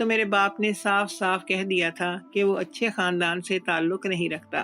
تو میرے باپ نے صاف صاف کہہ دیا تھا کہ وہ اچھے خاندان سے تعلق نہیں رکھتا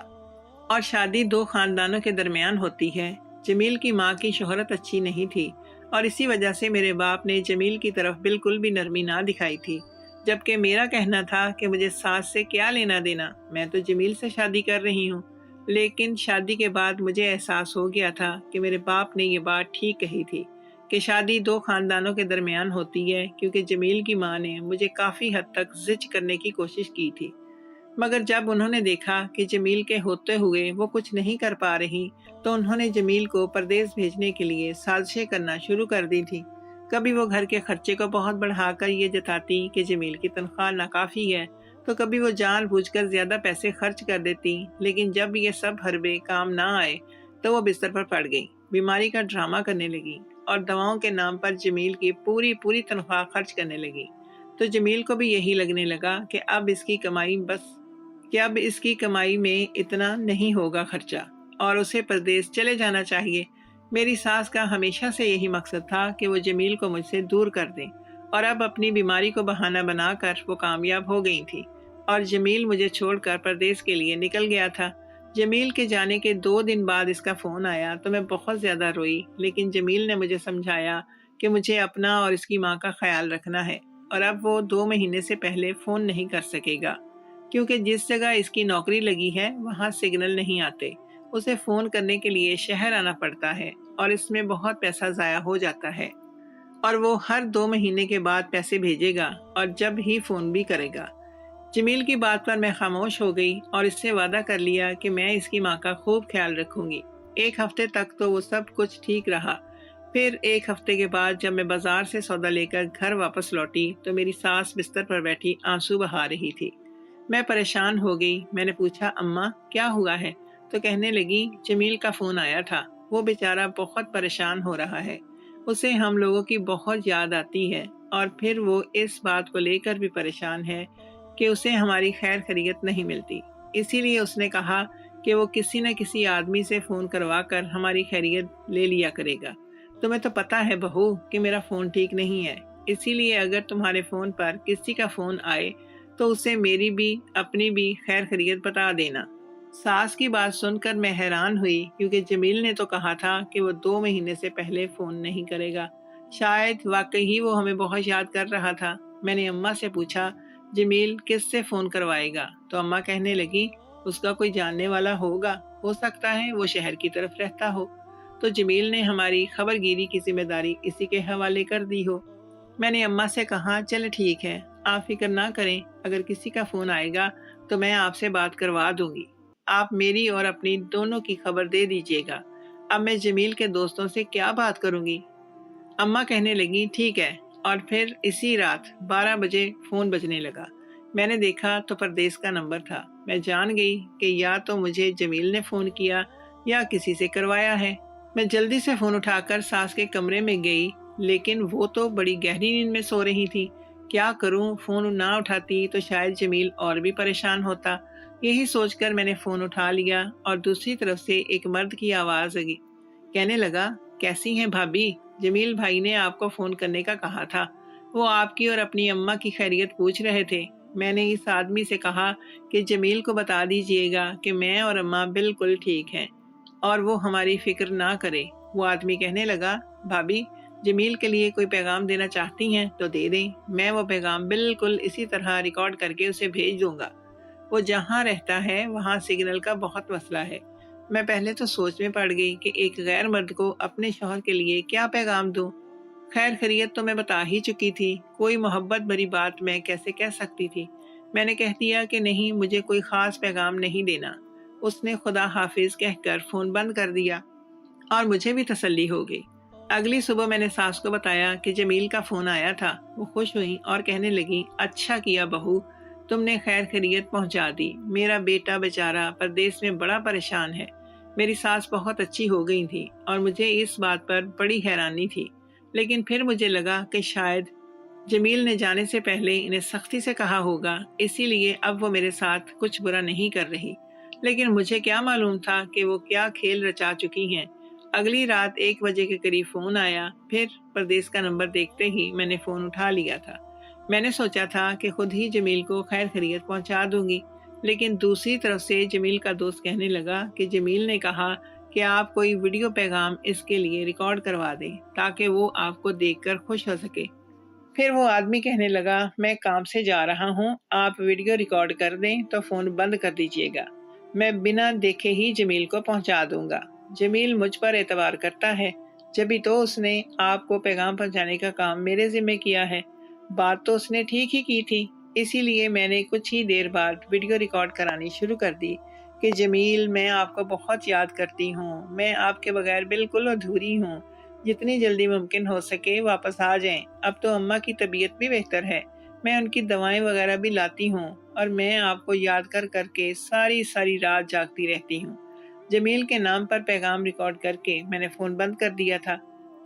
اور شادی دو خاندانوں کے درمیان ہوتی ہے۔ جمیل کی ماں کی شہرت اچھی نہیں تھی اور اسی وجہ سے میرے باپ نے جمیل کی طرف بالکل بھی نرمی نہ دکھائی تھی، جبکہ میرا کہنا تھا کہ مجھے ساس سے کیا لینا دینا، میں تو جمیل سے شادی کر رہی ہوں۔ لیکن شادی کے بعد مجھے احساس ہو گیا تھا کہ میرے باپ نے یہ بات ٹھیک کہی تھی کہ شادی دو خاندانوں کے درمیان ہوتی ہے، کیونکہ جمیل کی ماں نے مجھے کافی حد تک زج کرنے کی کوشش کی تھی، مگر جب انہوں نے دیکھا کہ جمیل کے ہوتے ہوئے وہ کچھ نہیں کر پا رہی تو انہوں نے جمیل کو پردیس بھیجنے کے لیے سازشیں کرنا شروع کر دی تھی۔ کبھی وہ گھر کے خرچے کو بہت بڑھا کر یہ جتاتی کہ جمیل کی تنخواہ ناکافی ہے، تو کبھی وہ جان بوجھ کر زیادہ پیسے خرچ کر دیتی، لیکن جب یہ سب حربے کام نہ آئے تو وہ بستر پر پڑ گئی، بیماری کا ڈرامہ کرنے لگی اور دواؤں کے نام پر جمیل کی پوری تنخواہ خرچ کرنے لگی۔ تو جمیل کو بھی یہی لگنے لگا کہ اب اس کی کمائی میں اتنا نہیں ہوگا خرچہ اور اسے پردیس چلے جانا چاہیے۔ میری ساس کا ہمیشہ سے یہی مقصد تھا کہ وہ جمیل کو مجھ سے دور کر دیں، اور اب اپنی بیماری کو بہانہ بنا کر وہ کامیاب ہو گئی تھی اور جمیل مجھے چھوڑ کر پردیس کے لیے نکل گیا تھا۔ جمیل کے جانے کے 2 دن بعد اس کا فون آیا تو میں بہت زیادہ روئی، لیکن جمیل نے مجھے سمجھایا کہ مجھے اپنا اور اس کی ماں کا خیال رکھنا ہے اور اب وہ 2 مہینے سے پہلے فون نہیں کر سکے گا، کیونکہ جس جگہ اس کی نوکری لگی ہے وہاں سگنل نہیں آتے، اسے فون کرنے کے لیے شہر آنا پڑتا ہے اور اس میں بہت پیسہ ضائع ہو جاتا ہے، اور وہ ہر 2 مہینے کے بعد پیسے بھیجے گا اور جب ہی فون بھی کرے گا۔ جمیل کی بات پر میں خاموش ہو گئی اور اس سے وعدہ کر لیا کہ میں اس کی ماں کا خوب خیال رکھوں گی۔ 1 ہفتے تک تو وہ سب کچھ ٹھیک رہا، پھر 1 ہفتے کے بعد جب میں بازار سے سودا لے کر گھر واپس لوٹی تو میری ساس بستر پر بیٹھی آنسو بہا رہی تھی۔ میں پریشان ہو گئی، میں نے پوچھا اماں کیا ہوا ہے؟ تو کہنے لگی جمیل کا فون آیا تھا، وہ بیچارہ بہت پریشان ہو رہا ہے، اسے ہم لوگوں کی بہت یاد آتی ہے اور پھر وہ اس بات کو لے کر بھی پریشان ہے کہ اسے ہماری خیر خیریت نہیں ملتی، اسی لیے اس نے کہا کہ وہ کسی نہ کسی آدمی سے فون کروا کر ہماری خیریت لے لیا کرے گا۔ تمہیں تو پتا ہے بہو کہ میرا فون ٹھیک نہیں ہے، اسی لیے اگر تمہارے فون پر کسی کا فون آئے تو اسے میری بھی اپنی بھی خیر خیریت بتا دینا۔ ساس کی بات سن کر میں حیران ہوئی، کیونکہ جمیل نے تو کہا تھا کہ وہ 2 مہینے سے پہلے فون نہیں کرے گا، شاید واقعی ہی وہ ہمیں بہت یاد کر رہا تھا۔ میں نے اماں سے پوچھا جمیل کس سے فون کروائے گا؟ تو اماں کہنے لگی اس کا کوئی جاننے والا ہوگا، ہو سکتا ہے وہ شہر کی طرف رہتا ہو، تو جمیل نے ہماری خبر گیری کی ذمہ داری اسی کے حوالے کر دی ہو۔ میں نے اماں سے کہا چلے ٹھیک ہے، آپ فکر نہ کریں، اگر کسی کا فون آئے گا تو میں آپ سے بات کروا دوں گی، آپ میری اور اپنی دونوں کی خبر دے دیجیے گا۔ اب میں جمیل کے دوستوں سے کیا بات کروں گی؟ اماں کہنے لگی ٹھیک ہے، اور پھر اسی رات 12 بجے فون بجنے لگا۔ میں نے دیکھا تو پردیس کا نمبر تھا۔ میں جان گئی کہ یا تو مجھے جمیل نے فون کیا یا کسی سے کروایا ہے۔ میں جلدی سے فون اٹھا کر ساس کے کمرے میں گئی، لیکن وہ تو بڑی گہری نیند میں سو رہی تھی۔ کیا کروں، فون نہ اٹھاتی تو شاید جمیل اور بھی پریشان ہوتا، یہی سوچ کر میں نے فون اٹھا لیا اور دوسری طرف سے ایک مرد کی آواز آئی، کہنے لگا کیسی ہیں بھابھی، جمیل بھائی نے آپ کو فون کرنے کا کہا تھا، وہ آپ کی اور اپنی اماں کی خیریت پوچھ رہے تھے۔ میں نے اس آدمی سے کہا کہ جمیل کو بتا دیجئے گا کہ میں اور اماں بالکل ٹھیک ہیں اور وہ ہماری فکر نہ کرے۔ وہ آدمی کہنے لگا بھابھی جمیل کے لیے کوئی پیغام دینا چاہتی ہیں تو دے دیں، میں وہ پیغام بالکل اسی طرح ریکارڈ کر کے اسے بھیج دوں گا۔ وہ جہاں رہتا ہے وہاں سگنل کا بہت مسئلہ ہے۔ میں پہلے تو سوچ میں پڑ گئی کہ ایک غیر مرد کو اپنے شوہر کے لیے کیا پیغام دوں۔ خیر خیریت تو میں بتا ہی چکی تھی، کوئی محبت بھری بات میں کیسے کہہ سکتی تھی۔ میں نے کہہ دیا کہ نہیں، مجھے کوئی خاص پیغام نہیں دینا۔ اس نے خدا حافظ کہہ کر فون بند کر دیا اور مجھے بھی تسلی ہو گئی۔ اگلی صبح میں نے ساس کو بتایا کہ جمیل کا فون آیا تھا۔ وہ خوش ہوئی اور کہنے لگی اچھا کیا بہو، تم نے خیر خیریت پہنچا دی، میرا بیٹا بیچارہ پردیس میں بڑا پریشان ہے۔ میری ساس بہت اچھی ہو گئی تھی اور مجھے اس بات پر بڑی حیرانی تھی، لیکن پھر مجھے لگا کہ شاید جمیل نے جانے سے پہلے انہیں سختی سے کہا ہوگا، اسی لیے اب وہ میرے ساتھ کچھ برا نہیں کر رہی، لیکن مجھے کیا معلوم تھا کہ وہ کیا کھیل رچا چکی ہیں۔ اگلی رات 1 بجے کے قریب فون آیا، پھر پردیس کا نمبر دیکھتے ہی میں نے فون اٹھا لیا تھا۔ میں نے سوچا تھا کہ خود ہی جمیل کو خیر خیریت پہنچا دوں گی، لیکن دوسری طرف سے جمیل کا دوست کہنے لگا کہ جمیل نے کہا کہ آپ کوئی ویڈیو پیغام اس کے لیے ریکارڈ کروا دیں تاکہ وہ آپ کو دیکھ کر خوش ہو سکے۔ پھر وہ آدمی کہنے لگا، میں کام سے جا رہا ہوں، آپ ویڈیو ریکارڈ کر دیں تو فون بند کر دیجیے گا، میں بنا دیکھے ہی جمیل کو پہنچا دوں گا۔ جمیل مجھ پر اعتبار کرتا ہے، جبھی تو اس نے آپ کو پیغام پہنچانے کا کام میرے ذمہ کیا ہے۔ بات تو اس نے ٹھیک ہی کی تھی، اسی لیے میں نے کچھ ہی دیر بعد ویڈیو ریکارڈ کرانی شروع کر دی کہ جمیل، میں آپ کو بہت یاد کرتی ہوں، میں آپ کے بغیر بالکل ادھوری ہوں، جتنی جلدی ممکن ہو سکے واپس آ جائیں، اب تو اماں کی طبیعت بھی بہتر ہے، میں ان کی دوائیں وغیرہ بھی لاتی ہوں اور میں آپ کو یاد کر کر کے ساری رات جاگتی رہتی ہوں۔ جمیل کے نام پر پیغام ریکارڈ کر کے میں نے فون بند کر دیا تھا۔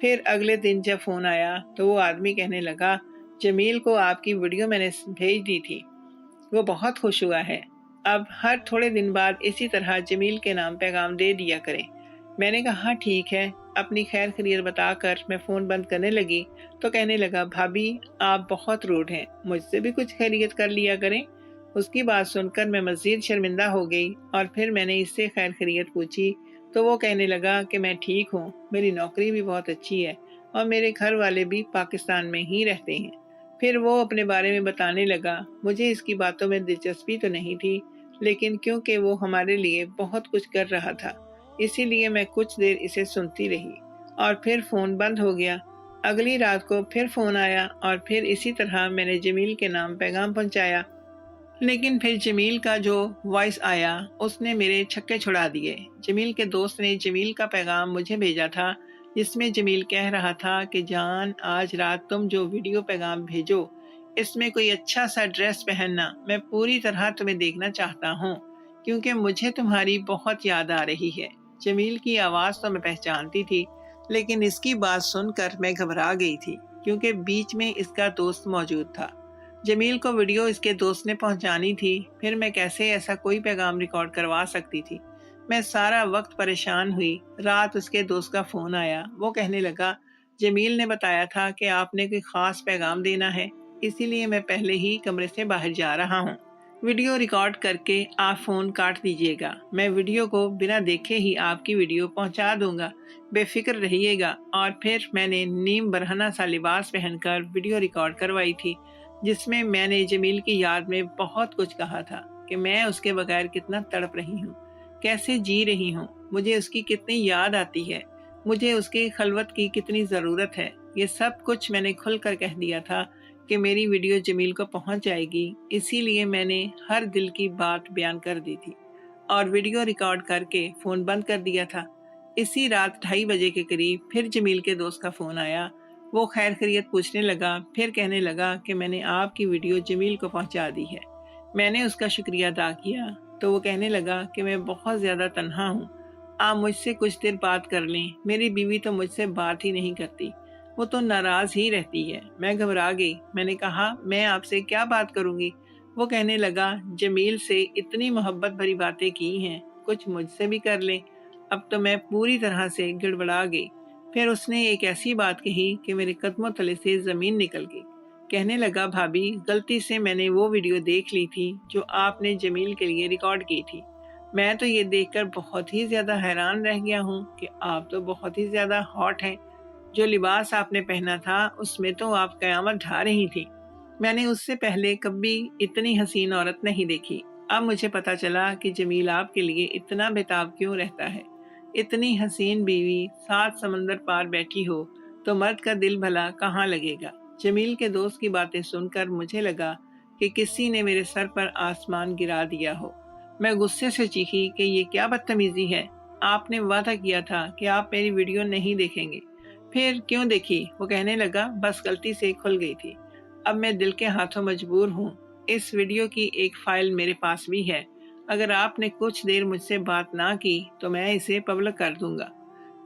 پھر اگلے دن جب فون آیا تو وہ آدمی کہنے لگا، جمیل کو آپ کی ویڈیو میں نے بھیج دی تھی، وہ بہت خوش ہوا ہے، اب ہر تھوڑے دن بعد اسی طرح جمیل کے نام پیغام دے دیا کریں۔ میں نے کہا ٹھیک ہے، اپنی خیر خیریت بتا کر میں فون بند کرنے لگی تو کہنے لگا، بھابی آپ بہت روڈ ہیں، مجھ سے بھی کچھ خیریت کر لیا کریں۔ اس کی بات سن کر میں مزید شرمندہ ہو گئی اور پھر میں نے اس سے خیر خیریت پوچھی تو وہ کہنے لگا کہ میں ٹھیک ہوں، میری نوکری بھی بہت اچھی ہے اور میرے گھر والے بھی پاکستان میں ہی رہتے ہیں۔ پھر وہ اپنے بارے میں بتانے لگا، مجھے اس کی باتوں میں دلچسپی تو نہیں تھی، لیکن کیونکہ وہ ہمارے لیے بہت کچھ کر رہا تھا اسی لیے میں کچھ دیر اسے سنتی رہی اور پھر فون بند ہو گیا۔ اگلی رات کو پھر فون آیا اور پھر اسی طرح میں نے جمیل کے نام پیغام پہنچایا، لیکن پھر جمیل کا جو وائس آیا اس نے میرے چھکے چھڑا دیے۔ جمیل کے دوست نے جمیل کا پیغام مجھے بھیجا تھا جس میں جمیل کہہ رہا تھا کہ جان، آج رات تم جو ویڈیو پیغام بھیجو اس میں کوئی اچھا سا ڈریس پہننا، میں پوری طرح تمہیں دیکھنا چاہتا ہوں کیونکہ مجھے تمہاری بہت یاد آ رہی ہے۔ جمیل کی آواز تو میں پہچانتی تھی، لیکن اس کی بات سن کر میں گھبرا گئی تھی کیونکہ بیچ میں اس کا دوست موجود تھا۔ جمیل کو ویڈیو اس کے دوست نے پہنچانی تھی، پھر میں کیسے ایسا کوئی پیغام ریکارڈ کروا سکتی تھی؟ میں سارا وقت پریشان ہوئی۔ رات اس کے دوست کا فون آیا، وہ کہنے لگا، جمیل نے بتایا تھا کہ آپ نے کوئی خاص پیغام دینا ہے، اسی لیے میں پہلے ہی کمرے سے باہر جا رہا ہوں، ویڈیو ریکارڈ کر کے آپ فون کاٹ دیجیے گا، میں ویڈیو کو بنا دیکھے ہی آپ کی ویڈیو پہنچا دوں گا، بے فکر رہیے گا۔ اور پھر میں نے نیم برہنہ سا لباس پہن کر ویڈیو ریکارڈ کروائی تھی جس میں میں نے جمیل کی یاد میں بہت کچھ کہا تھا کہ میں اس کے بغیر کتنا تڑپ رہی ہوں، کیسے جی رہی ہوں، مجھے اس کی کتنی یاد آتی ہے، مجھے اس کی خلوت کی کتنی ضرورت ہے۔ یہ سب کچھ میں نے کھل کر کہہ دیا تھا کہ میری ویڈیو جمیل کو پہنچ جائے گی، اسی لیے میں نے ہر دل کی بات بیان کر دی تھی اور ویڈیو ریکارڈ کر کے فون بند کر دیا تھا۔ اسی رات 2:30 بجے کے قریب پھر جمیل کے دوست کا فون آیا، وہ خیر خیریت پوچھنے لگا، پھر کہنے لگا کہ میں نے آپ کی ویڈیو جمیل کو پہنچا دی ہے۔ میں نے اس کا شکریہ ادا کیا تو وہ کہنے لگا کہ میں بہت زیادہ تنہا ہوں، آپ مجھ سے کچھ دیر بات کر لیں، میری بیوی تو مجھ سے بات ہی نہیں کرتی، وہ تو ناراض ہی رہتی ہے۔ میں گھبرا گئی، میں نے کہا میں آپ سے کیا بات کروں گی؟ وہ کہنے لگا، جمیل سے اتنی محبت بھری باتیں کی ہیں، کچھ مجھ سے بھی کر لیں۔ اب تو میں پوری طرح سے گڑبڑا گئی۔ پھر اس نے ایک ایسی بات کہی کہ میرے قدموں تلے سے زمین نکل گئی۔ کہنے لگا، بھابی غلطی سے میں نے وہ ویڈیو دیکھ لی تھی جو آپ نے جمیل کے لیے ریکارڈ کی تھی، میں تو یہ دیکھ کر بہت ہی زیادہ حیران رہ گیا ہوں کہ آپ تو بہت ہی زیادہ ہاٹ ہیں، جو لباس آپ نے پہنا تھا اس میں تو آپ قیامت ڈھا رہی تھی، میں نے اس سے پہلے کبھی اتنی حسین عورت نہیں دیکھی۔ اب مجھے پتا چلا کہ جمیل آپ کے لیے اتنا بےتاب کیوں رہتا ہے۔ اتنی حسین بیوی 7 سمندر پار بیٹھی ہو تو مرد کا دل بھلا کہاں لگے گا۔ جمیل کے دوست کی باتیں سن کر مجھے لگا کہ کسی نے میرے سر پر آسمان گرا دیا ہو۔ میں غصے سے چیخی کہ یہ کیا بدتمیزی ہے، آپ نے وعدہ کیا تھا کہ آپ میری ویڈیو نہیں دیکھیں گے، پھر کیوں دیکھی؟ وہ کہنے لگا، بس غلطی سے کھل گئی تھی، اب میں دل کے ہاتھوں مجبور ہوں، اس ویڈیو کی ایک فائل میرے پاس بھی ہے، اگر آپ نے کچھ دیر مجھ سے بات نہ کی تو میں اسے پبلک کر دوں گا۔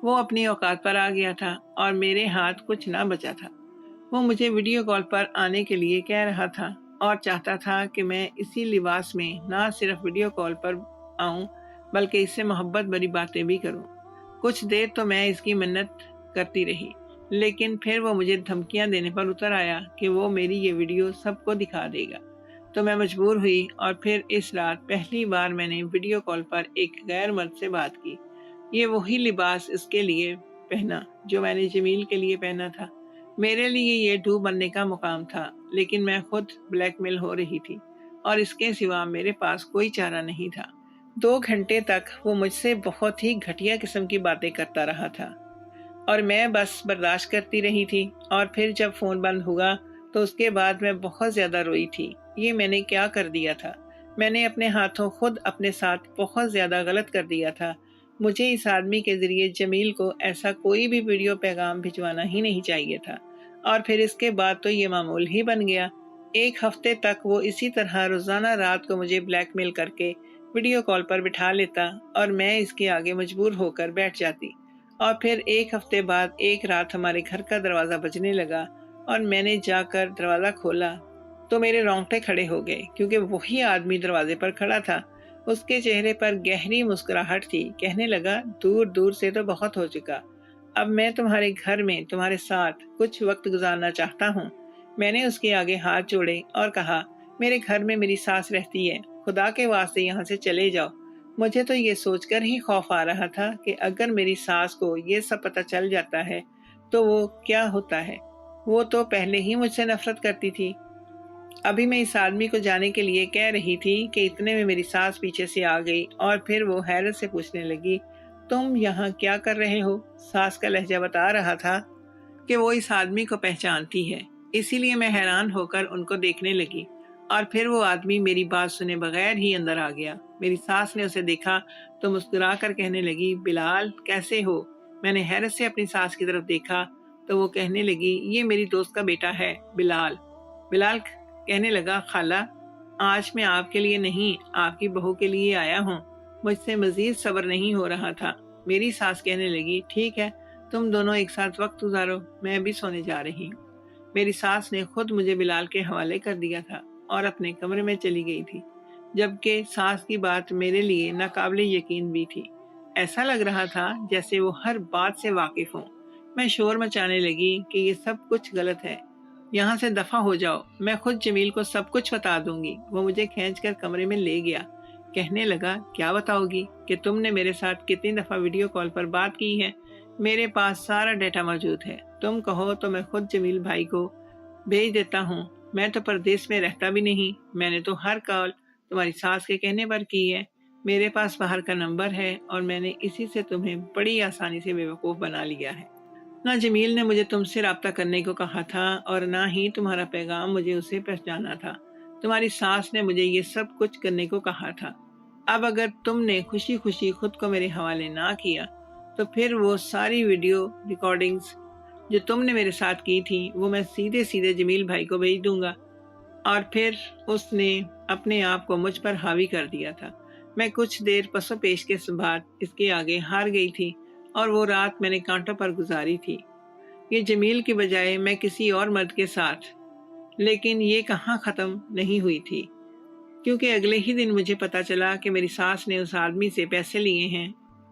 وہ اپنی اوقات پر آ گیا تھا اور میرے ہاتھ کچھ نہ بچا تھا۔ وہ مجھے ویڈیو کال پر آنے کے لیے کہہ رہا تھا اور چاہتا تھا کہ میں اسی لباس میں نہ صرف ویڈیو کال پر آؤں بلکہ اس سے محبت بھری باتیں بھی کروں۔ کچھ دیر تو میں اس کی منت کرتی رہی، لیکن پھر وہ مجھے دھمکیاں دینے پر اتر آیا کہ وہ میری یہ ویڈیو سب کو دکھا دے گا۔ تو میں مجبور ہوئی اور پھر اس رات پہلی بار میں نے ویڈیو کال پر ایک غیر مرد سے بات کی۔ یہ وہی لباس اس کے لیے پہنا جو میں نے جمیل کے لیے پہنا تھا۔ میرے لیے یہ ڈو بننے کا مقام تھا، لیکن میں خود بلیک میل ہو رہی تھی اور اس کے سوا میرے پاس کوئی چارہ نہیں تھا۔ 2 گھنٹے تک وہ مجھ سے بہت ہی گھٹیا قسم کی باتیں کرتا رہا تھا اور میں بس برداشت کرتی رہی تھی، اور پھر جب فون بند ہوا تو اس کے بعد میں بہت زیادہ روئی تھی۔ یہ میں نے کیا کر دیا تھا؟ میں نے اپنے ہاتھوں خود اپنے ساتھ بہت زیادہ غلط کر دیا تھا۔ مجھے اس آدمی کے ذریعے جمیل کو ایسا کوئی بھی ویڈیو پیغام بھجوانا ہی نہیں چاہیے تھا، اور پھر اس کے بعد تو یہ معمول ہی بن گیا۔ 1 ہفتے تک وہ اسی طرح روزانہ رات کو مجھے بلیک میل کر کے ویڈیو کال پر بٹھا لیتا اور میں اس کے آگے مجبور ہو کر بیٹھ جاتی، اور پھر 1 ہفتے بعد ایک رات ہمارے گھر کا دروازہ بجنے لگا اور میں نے جا کر دروازہ کھولا تو میرے رونگٹے کھڑے ہو گئے، کیونکہ وہی آدمی دروازے پر کھڑا تھا۔ اس کے چہرے پر گہری مسکراہٹ تھی۔ کہنے لگا، دور دور سے تو بہت ہو چکا، اب میں تمہارے گھر میں تمہارے ساتھ کچھ وقت گزارنا چاہتا ہوں۔ میں نے اس کے آگے ہاتھ جوڑے اور کہا، میرے گھر میں میری ساس رہتی ہے، خدا کے واسطے یہاں سے چلے جاؤ۔ مجھے تو یہ سوچ کر ہی خوف آ رہا تھا کہ اگر میری ساس کو یہ سب پتہ چل جاتا ہے تو وہ کیا ہوتا ہے۔ وہ تو پہلے ہی مجھ سے نفرت کرتی تھی۔ ابھی میں اس آدمی کو جانے کے لیے کہہ رہی تھی کہ اتنے میں میری ساس پیچھے سے آ گئی اور پھر وہ حیرت سے پوچھنے لگی، تم یہاں کیا کر رہے ہو؟ ساس کا لہجہ بتا رہا تھا کہ وہ اس آدمی کو پہچانتی ہے، اسی لیے میں حیران ہو کر ان کو دیکھنے لگی، اور پھر وہ آدمی میری بات سنے بغیر ہی اندر آ گیا۔ میری ساس نے اسے دیکھا تو مسکرا کر کہنے لگی، بلال کیسے ہو؟ میں نے حیرت سے اپنی ساس کی طرف دیکھا تو وہ کہنے لگی، یہ میری دوست کا بیٹا ہے بلال۔ بلال کہنے لگا، خالہ آج میں آپ کے لیے نہیں آپ کی بہو کے لیے آیا ہوں۔ مجھ سے مزید صبر نہیں ہو رہا تھا۔ میری ساس کہنے لگی، ٹھیک ہے تم دونوں ایک ساتھ وقت گزارو، میں بھی سونے جا رہی ہوں۔ میری ساس نے خود مجھے بلال کے حوالے کر دیا تھا اور اپنے کمرے میں چلی گئی تھی، جبکہ ساس کی بات میرے لیے ناقابل یقین بھی تھی۔ ایسا لگ رہا تھا جیسے وہ ہر بات سے واقف ہوں۔ میں شور مچانے لگی کہ یہ سب کچھ غلط ہے، یہاں سے دفع ہو جاؤ، میں خود جمیل کو سب کچھ بتا دوں گی۔ وہ مجھے کھینچ کر کمرے میں لے گیا۔ کہنے لگا، کیا بتاؤ گی؟ کہ تم نے میرے ساتھ کتنی دفعہ ویڈیو کال پر بات کی ہے؟ میرے پاس سارا ڈیٹا موجود ہے، تم کہو تو میں خود جمیل بھائی کو بھیج دیتا ہوں۔ میں تو پردیس میں رہتا بھی نہیں، میں نے تو ہر کال تمہاری ساس کے کہنے پر کی ہے۔ میرے پاس باہر کا نمبر ہے اور میں نے اسی سے تمہیں بڑی آسانی سے بیوقوف بنا لیا ہے۔ نہ جمیل نے مجھے تم سے رابطہ کرنے کو کہا تھا اور نہ ہی تمہارا پیغام مجھے اسے پہنچانا تھا۔ تمہاری ساس نے مجھے یہ سب کچھ کرنے کو کہا تھا۔ اب اگر تم نے خوشی خوشی خود کو میرے حوالے نہ کیا تو پھر وہ ساری ویڈیو ریکارڈنگز جو تم نے میرے ساتھ کی تھی وہ میں سیدھے سیدھے جمیل بھائی کو بھیج دوں گا۔ اور پھر اس نے اپنے آپ کو مجھ پر حاوی کر دیا تھا۔ میں کچھ دیر پس و پیش کے بعد اس کے آگے ہار گئی تھی، اور وہ رات میں نے کانٹوں پر گزاری تھی۔ یہ جمیل کی بجائے میں کسی اور مرد کے ساتھ، لیکن یہ کہاں ختم نہیں ہوئی تھی، کیونکہ اگلے ہی دن مجھے پتا چلا کہ میری ساس نے اس آدمی سے پیسے لیے ہیں،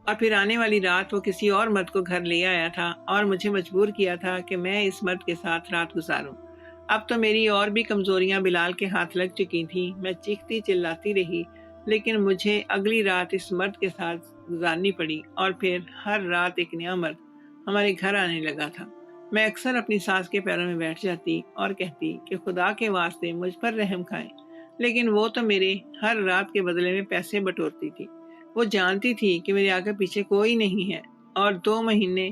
اور پھر آنے والی رات وہ کسی اور مرد کو گھر لے آیا تھا اور مجھے مجبور کیا تھا کہ میں اس مرد کے ساتھ رات گزاروں۔ اب تو میری اور بھی کمزوریاں بلال کے ہاتھ لگ چکی تھیں۔ میں چیختی چلاتی رہی، لیکن مجھے اگلی رات اس مرد کے ساتھ گزارنی پڑی، اور پھر ہر رات ایک نیا مرد ہمارے گھر آنے لگا تھا۔ میں اکثر اپنی ساس کے پیروں میں بیٹھ جاتی اور کہتی کہ خدا کے واسطے مجھ پر رحم کھائیں، لیکن وہ تو میرے ہر رات کے بدلے میں پیسے بٹورتی تھی۔ وہ جانتی تھی کہ میرے آگے پیچھے کوئی نہیں ہے، اور 2 مہینے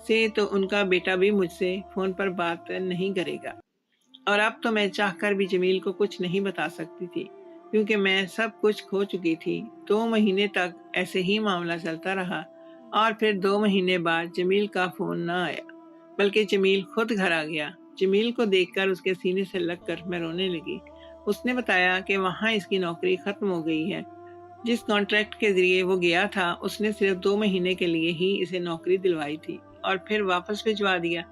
سے تو ان کا بیٹا بھی مجھ سے فون پر بات نہیں کرے گا، اور اب تو میں چاہ کر بھی جمیل کو کچھ نہیں بتا سکتی تھی، کیونکہ میں سب کچھ کھو چکی تھی۔ 2 مہینے تک ایسے ہی معاملہ چلتا رہا، اور پھر 2 مہینے بعد جمیل کا فون نہ آیا، بلکہ جمیل خود گھر آ گیا۔ جمیل کو دیکھ کر اس کے سینے سے لگ کر میں رونے لگی۔ اس نے بتایا کہ وہاں اس کی نوکری ختم ہو گئی ہے۔ جس کانٹریکٹ کے ذریعے وہ گیا تھا اس نے صرف 2 مہینے کے لیے ہی اسے نوکری دلوائی تھی اور پھر واپس بھجوا دیا۔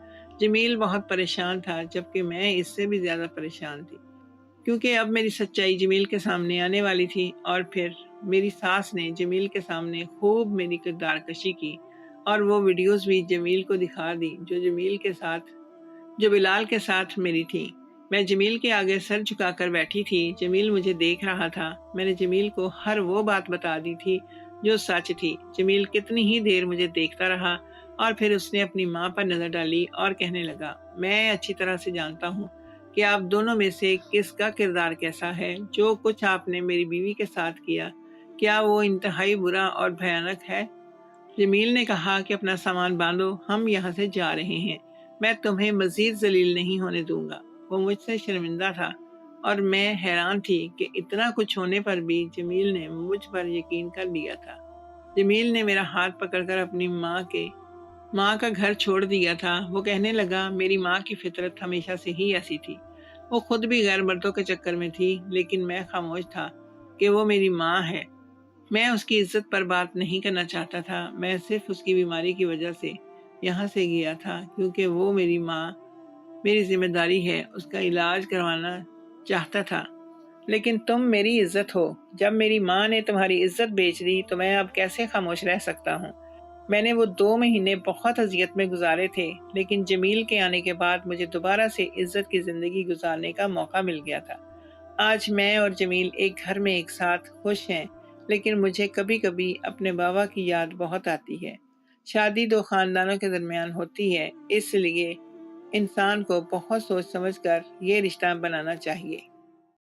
جمیل بہت پریشان تھا، جبکہ میں اس سے بھی زیادہ پریشان تھی، کیونکہ اب میری سچائی جمیل کے سامنے آنے والی تھی، اور پھر میری ساس نے جمیل کے سامنے خوب میری کردار کشی کی اور وہ ویڈیوز بھی جمیل کو دکھا دی جو بلال کے ساتھ میری تھی۔ میں جمیل کے آگے سر جھکا کر بیٹھی تھی۔ جمیل مجھے دیکھ رہا تھا۔ میں نے جمیل کو ہر وہ بات بتا دی تھی جو سچ تھی۔ جمیل کتنی ہی دیر مجھے دیکھتا رہا اور پھر اس نے اپنی ماں پر نظر ڈالی اور کہنے لگا، میں اچھی طرح سے جانتا ہوں کہ آپ دونوں میں سے کس کا کردار کیسا ہے۔ جو کچھ آپ نے میری بیوی کے ساتھ کیا، کیا وہ انتہائی برا اور بھیانک ہے؟ جمیل نے کہا کہ اپنا سامان باندھو، ہم یہاں سے جا رہے ہیں، میں تمہیں مزید ذلیل نہیں ہونے دوں گا۔ وہ مجھ سے شرمندہ تھا اور میں حیران تھی کہ اتنا کچھ ہونے پر بھی جمیل نے مجھ پر یقین کر لیا تھا۔ جمیل نے میرا ہاتھ پکڑ کر اپنی ماں کا گھر چھوڑ دیا تھا۔ وہ کہنے لگا، میری ماں کی فطرت ہمیشہ سے ہی ایسی تھی۔ وہ خود بھی غیر مردوں کے چکر میں تھی، لیکن میں خاموش تھا کہ وہ میری ماں ہے۔ میں اس کی عزت پر بات نہیں کرنا چاہتا تھا۔ میں صرف اس کی بیماری کی وجہ سے یہاں سے گیا تھا، کیونکہ وہ میری ماں، میری ذمہ داری ہے، اس کا علاج کروانا چاہتا تھا۔ لیکن تم میری عزت ہو۔ جب میری ماں نے تمہاری عزت بیچ دی تو میں اب کیسے خاموش رہ سکتا ہوں؟ میں نے وہ 2 مہینے بہت اذیت میں گزارے تھے، لیکن جمیل کے آنے کے بعد مجھے دوبارہ سے عزت کی زندگی گزارنے کا موقع مل گیا تھا۔ آج میں اور جمیل ایک گھر میں ایک ساتھ خوش ہیں، لیکن مجھے کبھی کبھی اپنے بابا کی یاد بہت آتی ہے۔ شادی 2 خاندانوں کے درمیان ہوتی ہے، اس لیے انسان کو بہت سوچ سمجھ کر یہ رشتہ بنانا چاہیے۔